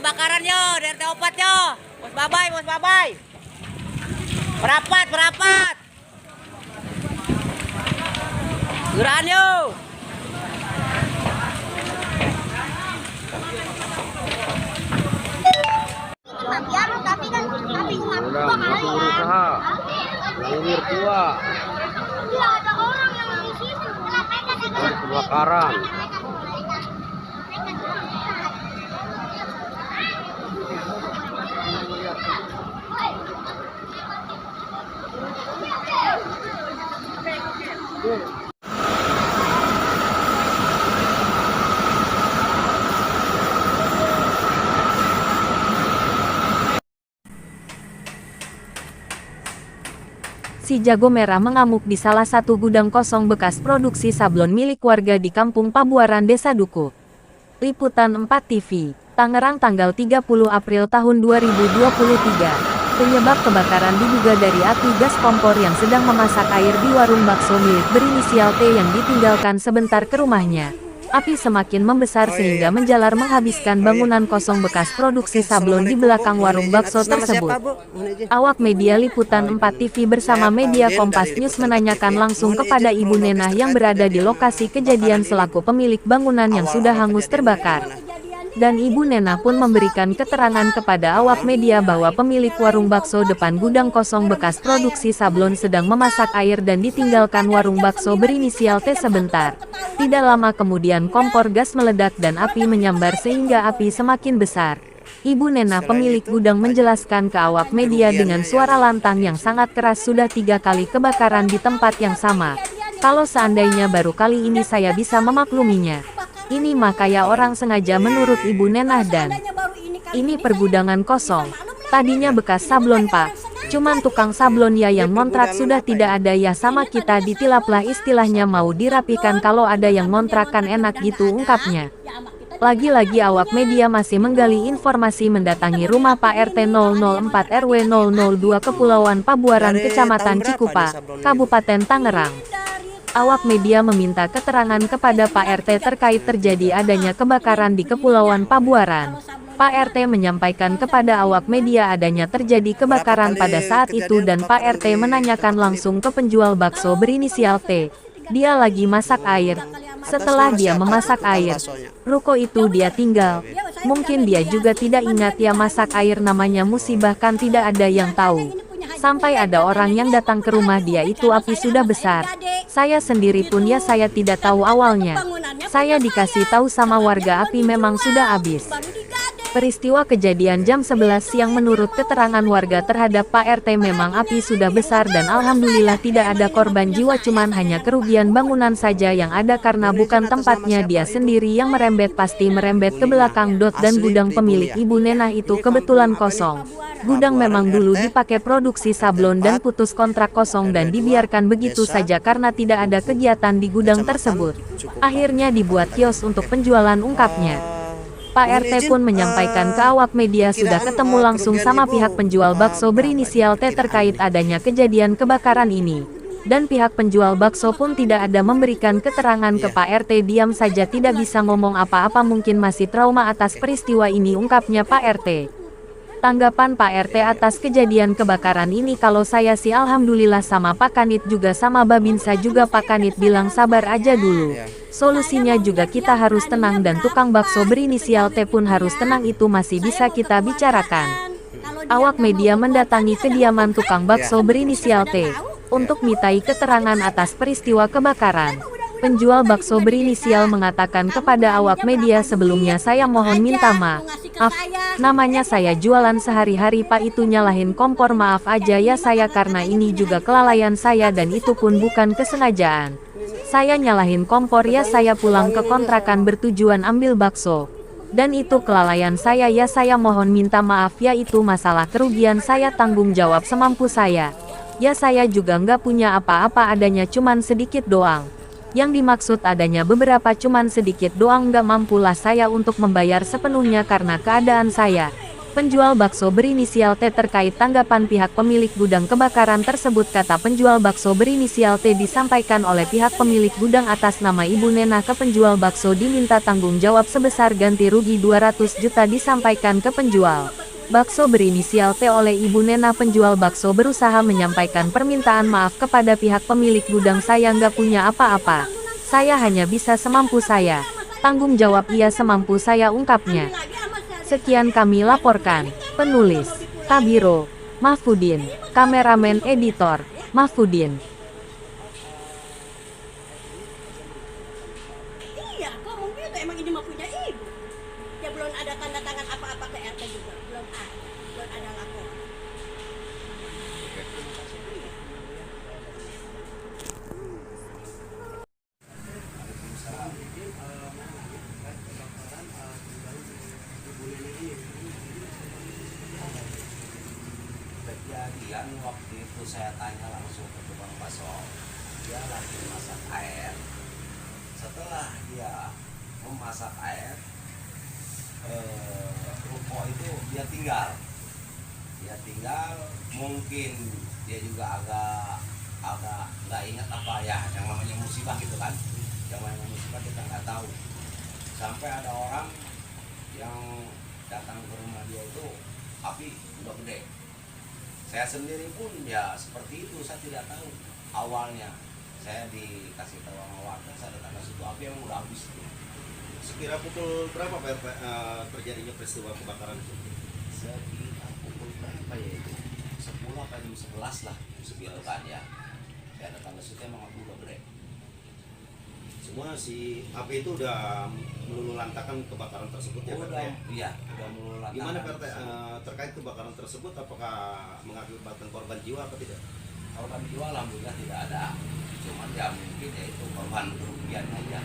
kebakaran yo, dari RT 4 yo. Bos Babay, Bos Babay. Merapat, merapat. Gerahan yo. Tapi kan tapi cuma Udah, dua masih kali ya. berusaha. Mengilir tua. Iya, ada orang yang di situ. Kenapa kita tidak Kebakaran. Si jago merah mengamuk di salah satu gudang kosong bekas produksi sablon milik warga di Kampung Pabuaran, Desa Duku. Liputan 4 TV, Tangerang tanggal 30 April tahun 2023. Penyebab kebakaran diduga dari api gas kompor yang sedang memasak air di warung bakso milik berinisial T yang ditinggalkan sebentar ke rumahnya. Api semakin membesar sehingga menjalar menghabiskan bangunan kosong bekas produksi sablon di belakang warung bakso tersebut. Awak media Liputan 4 TV bersama media Kompas News menanyakan langsung kepada Ibu Nenah yang berada di lokasi kejadian selaku pemilik bangunan yang sudah hangus terbakar. Dan Ibu Nenah pun memberikan keterangan kepada awak media bahwa pemilik warung bakso depan gudang kosong bekas produksi sablon sedang memasak air dan ditinggalkan warung bakso berinisial T sebentar. Tidak lama kemudian kompor gas meledak dan api menyambar sehingga api semakin besar. Ibu Nenah pemilik gudang menjelaskan ke awak media dengan suara lantang yang sangat keras sudah 3 kali kebakaran di tempat yang sama. Kalau seandainya baru kali ini saya bisa memakluminya. Ini mah kayak orang sengaja menurut Ibu Nenah dan ini pergudangan kosong. Tadinya bekas sablon pak. Cuman tukang sablon ya yang ngontrak sudah tidak ada ya sama kita ditilaplah istilahnya mau dirapikan kalau ada yang ngontrakan enak gitu ungkapnya. Lagi-lagi awak media masih menggali informasi mendatangi rumah Pak RT 004 RW 002 Kepulauan Pabuaran Kecamatan Cikupa, Kabupaten Tangerang. Awak media meminta keterangan kepada Pak RT terkait terjadi adanya kebakaran di Kepulauan Pabuaran. Pak RT menyampaikan kepada awak media adanya terjadi kebakaran pada saat itu dan Pak RT menanyakan langsung ke penjual bakso berinisial T. Dia lagi masak air. Setelah dia memasak air, ruko itu dia tinggal. Mungkin dia juga tidak ingat ya masak air namanya musibah kan tidak ada yang tahu. Sampai ada orang yang datang ke rumah dia itu api sudah besar. Saya sendiri pun ya saya tidak tahu awalnya. Saya dikasih tahu sama warga api memang sudah habis. Peristiwa kejadian jam 11 siang menurut keterangan warga terhadap Pak RT memang api sudah besar dan alhamdulillah tidak ada korban jiwa cuman hanya kerugian bangunan saja yang ada karena bukan tempatnya dia sendiri yang merembet pasti merembet ke belakang dan gudang pemilik Ibu Nenah itu kebetulan kosong. Gudang memang dulu dipakai produksi sablon dan putus kontrak kosong dan dibiarkan begitu saja karena tidak ada kegiatan di gudang tersebut. Akhirnya dibuat kios untuk penjualan ungkapnya. Pak RT pun menyampaikan ke awak media sudah ketemu langsung sama pihak penjual bakso berinisial T terkait adanya kejadian kebakaran ini. Dan pihak penjual bakso pun tidak ada memberikan keterangan ke Pak RT diam saja tidak bisa ngomong apa-apa mungkin masih trauma atas peristiwa ini ungkapnya Pak RT. Tanggapan Pak RT atas kejadian kebakaran ini kalau saya sih alhamdulillah sama Pak Kanit juga sama Babinsa juga Pak Kanit bilang sabar aja dulu. Solusinya juga kita harus tenang dan tukang bakso berinisial T pun harus tenang itu masih bisa kita bicarakan. Awak media mendatangi kediaman tukang bakso berinisial T untuk mintai keterangan atas peristiwa kebakaran. Penjual bakso berinisial mengatakan kepada awak media sebelumnya saya mohon minta maaf. Namanya saya jualan sehari-hari Pak itu nyalahin kompor maaf aja ya saya karena ini juga kelalaian saya dan itu pun bukan kesengajaan. Saya nyalahin kompor ya saya pulang ke kontrakan bertujuan ambil bakso. Dan itu kelalaian saya ya saya mohon minta maaf ya itu masalah kerugian saya tanggung jawab semampu saya. Ya saya juga nggak punya apa-apa adanya cuman sedikit doang. Yang dimaksud adanya beberapa cuman sedikit doang nggak mampulah saya untuk membayar sepenuhnya karena keadaan saya. Penjual bakso berinisial T terkait tanggapan pihak pemilik gudang kebakaran tersebut. Kata penjual bakso berinisial T disampaikan oleh pihak pemilik gudang atas nama Ibu Nena ke penjual bakso diminta tanggung jawab sebesar ganti rugi 200 juta disampaikan ke penjual bakso berinisial T oleh Ibu Nena. Penjual bakso berusaha menyampaikan permintaan maaf kepada pihak pemilik gudang. Saya nggak punya apa-apa. Saya hanya bisa semampu saya. Tanggung jawab ia semampu saya, ungkapnya. Sekian kami laporkan. Penulis, Kabiro, Mahfudin. Kameramen editor, Mahfudin. Iya, kok mungkin itu emang ini mah punya ibu. Ya belum ada tanda tangan apa-apa ke RT juga. Belum ada lapor. Kejadian waktu itu saya tanya langsung ke tukang bakso, dia lagi masak air. Setelah dia memasak air, ruko itu dia tinggal, mungkin dia juga agak nggak ingat apa ya yang namanya musibah gitu kan. Yang namanya musibah kita nggak tahu, sampai ada orang yang datang ke rumah dia itu api udah gede. Saya sendiri pun ya seperti itu, saya tidak tahu. Awalnya saya dikasih tahu sama warga, saya datang ke situ api emang udah habis. Sekira pukul berapa Pak RT terjadinya peristiwa kebakaran itu? Sekitar pukul berapa ya itu? 10 apa jam 11 lah, segitu kan ya. Saya datang ke situ emang api udah gede. Semua si api itu udah meluluhlantakan kebakaran tersebut ya Pak RT? Iya, udah mulai. Gimana Pak RT terkait kebakaran tersebut, apakah mengakibatkan korban jiwa atau tidak? Korban jiwa alhamdulillah tidak ada. Cuman ya mungkin ya itu korban kerugian aja.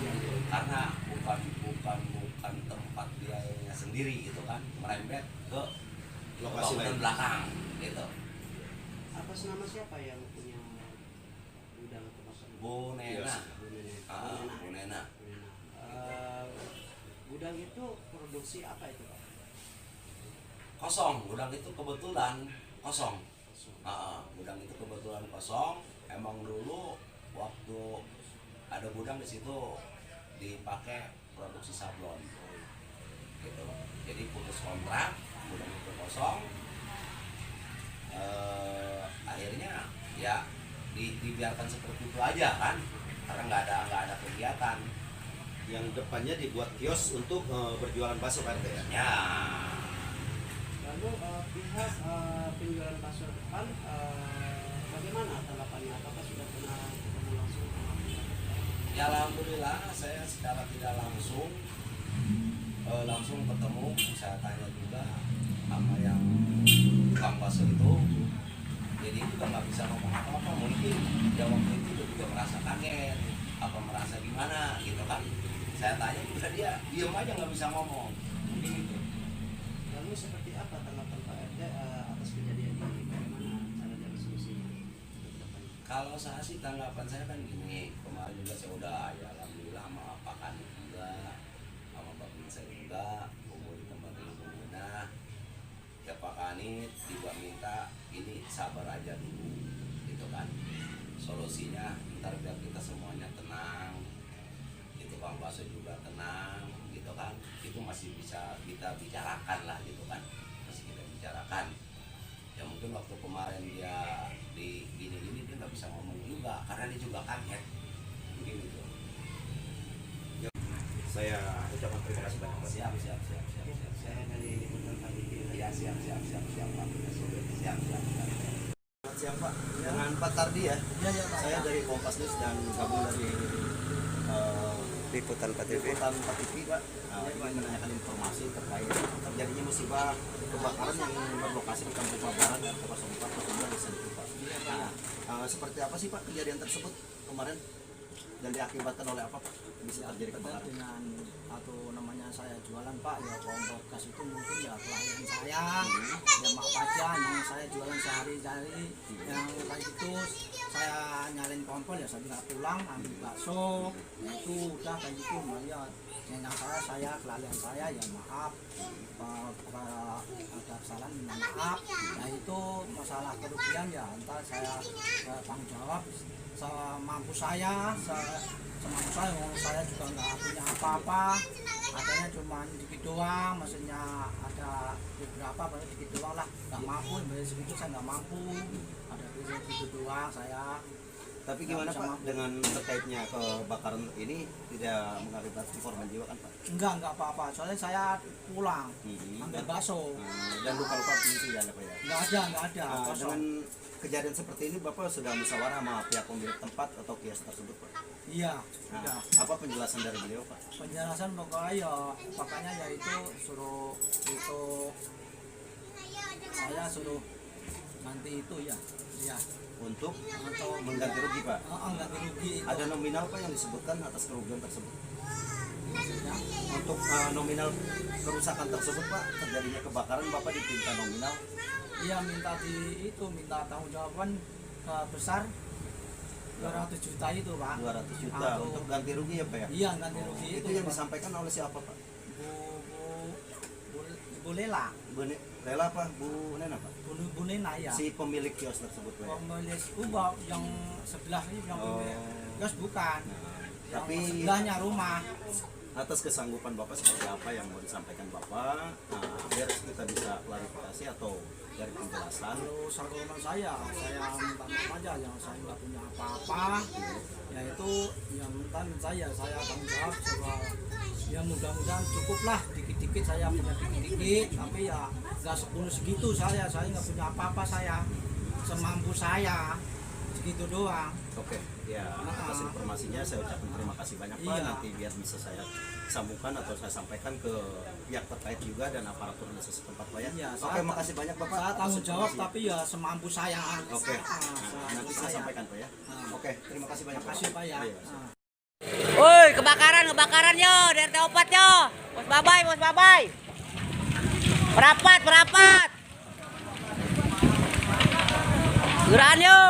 Karena bukan tempat dia sendiri gitu kan, merembet ke Lokasi bangunan lain. belakang gitu. Atas nama siapa yang punya gudang kebakaran? Bu Nena. Yes. Bu Nena. Bu Nena. Gudang itu produksi apa itu Pak? Kosong, gudang itu kebetulan kosong. Gudang itu kebetulan kosong. Emang dulu waktu ada gudang di situ dipakai produksi sablon. Gitu. Jadi putus kontrak, gudang itu kosong. Akhirnya ya dibiarkan seperti itu aja kan, karena nggak ada kegiatan. Yang depannya dibuat kios untuk berjualan bakso Pak RT ya? Ya. Lalu pihak penjualan bakso depan bagaimana tanggapannya? Apakah sudah pernah ketemu langsung sama pihak? Ya alhamdulillah saya secara tidak langsung ketemu, saya tanya juga sama yang tukang bakso itu. Jadi juga nggak bisa ngomong apa-apa, mungkin dia waktu itu juga merasa kaget, apa merasa gimana gitu kan. Saya tanya juga dia diem aja nggak bisa ngomong, mungkin itu. Lalu seperti apa tanggapan Pak RT atas kejadian ini? Bagaimana cara dia bersolusinya untuk kedepannya? Kalau saya sih tanggapan saya kan gini, kemarin juga saya udah ya alhamdulillah sama Pak Kani juga, sama Bapak saya juga, kumpul di tempat Ibu Nena. Ya Pak Kani juga minta ini sabar aja dulu, gitu kan. Solusinya ntar biar kita semuanya tenang, itu Bang Baso juga tenang, gitu kan. Itu masih bisa kita bicarakan lah, gitu kan. Masih kita bicarakan. Ya mungkin waktu kemarin dia di gini-gini dia nggak bisa ngomong juga karena dia juga kaget, mungkin itu. Saya ucapkan terima kasih banyak Pak. Siap. Saya dari Liputan Pak TV. Ya siap Pak. Siap. Selamat siang Pak, dengan Pak Tardi ya? Iya Pak. Saya dari Kompas News dan gabung dari Liputan Pak TV. Liputan Pak TV Pak. Ini menanyakan informasi terkait terjadinya musibah kebakaran yang berlokasi di Kampung Pabuaran dan Kota 04 Desa Duku Pak. Seperti apa sih Pak kejadian tersebut kemarin dan diakibatkan oleh apa Pak bisa terjadi kebakaran? Dengan atau namanya namanya saya jualan Pak, ya kompor gas itu mungkin ya pelanggan saya, ya maaf aja yang saya jualan sehari-hari yang kayak gitu, saya nyalain kompor ya saya tinggal pulang ambil bakso, ya itu udah kayak gitu, ya yang saya kelalaian saya ya maaf, ada kesalahan minta maaf, nah itu masalah kerugian ya entar saya tanggung jawab semampu saya, semampu saya juga nggak punya apa-apa, adanya cuma dikit doang, maksudnya ada beberapa banyak dikit doang lah, nggak mampu, bayar segitu saya nggak mampu, ada segitu doang saya. Tapi gimana Pak dengan terkaitnya kebakaran ini tidak mengakibatkan korban jiwa kan Pak? Enggak apa-apa, soalnya saya pulang ambil bakso. Dan luka-luka tidak ada Pak ya? Nggak ada. Dengan kejadian seperti ini Bapak sudah musyawarah sama pihak pemilik tempat atau kios tersebut Pak? Iya, Nah, sudah. apa penjelasan dari beliau Pak? Penjelasan pokoknya ya itu suruh itu saya suruh nanti itu ya Untuk atau mengganti rugi Pak? ganti rugi itu. Ada nominal Pak yang disebutkan atas kerugian tersebut? Maksudnya, Untuk nominal kerusakan tersebut Pak, terjadinya kebakaran Bapak dipinta nominal? iya minta tanggung jawaban besar 200 juta itu Pak. 200 juta Atau- untuk ganti rugi ya Pak ya? Iya ganti rugi Itu yang disampaikan oleh siapa Pak? Bu Lela, Lela Pak? Bu Nena Pak? Bu Nena ya. Si pemilik kios tersebut Pak ya? Pemilik ubah yang sebelah ini yang pemilik kios bukan. Yang Tapi sebelahnya rumah. atas kesanggupan Bapak seperti apa yang mau disampaikan Bapak, biar kita bisa klarifikasi atau dari penjelasan. Kalau sanggupan saya minta maaf aja, yang saya nggak punya apa-apa, yaitu yang minta saya tanggung jawab soal ya mudah-mudahan cukup lah, dikit-dikit saya punya dikit-dikit, tapi ya nggak sepenuh segitu saya nggak punya apa-apa, saya semampu saya segitu doang. Oke, ya atas informasinya saya ucapkan terima kasih banyak Pak. Iya. Nanti biar bisa saya sambungkan atau saya sampaikan ke pihak terkait juga dan aparatur desa setempat Pak ya. Iya, Oke, makasih banyak Bapak. Saya atas tanggung jawab informasinya. tapi ya semampu saya. Oke, Semampu nanti saya sampaikan Pak ya. Oke, terima kasih banyak Terima kasih Pak ya. Ayo. Woi, kebakaran yo, dari opat yo. Bos babai. Merapat. Geran yo.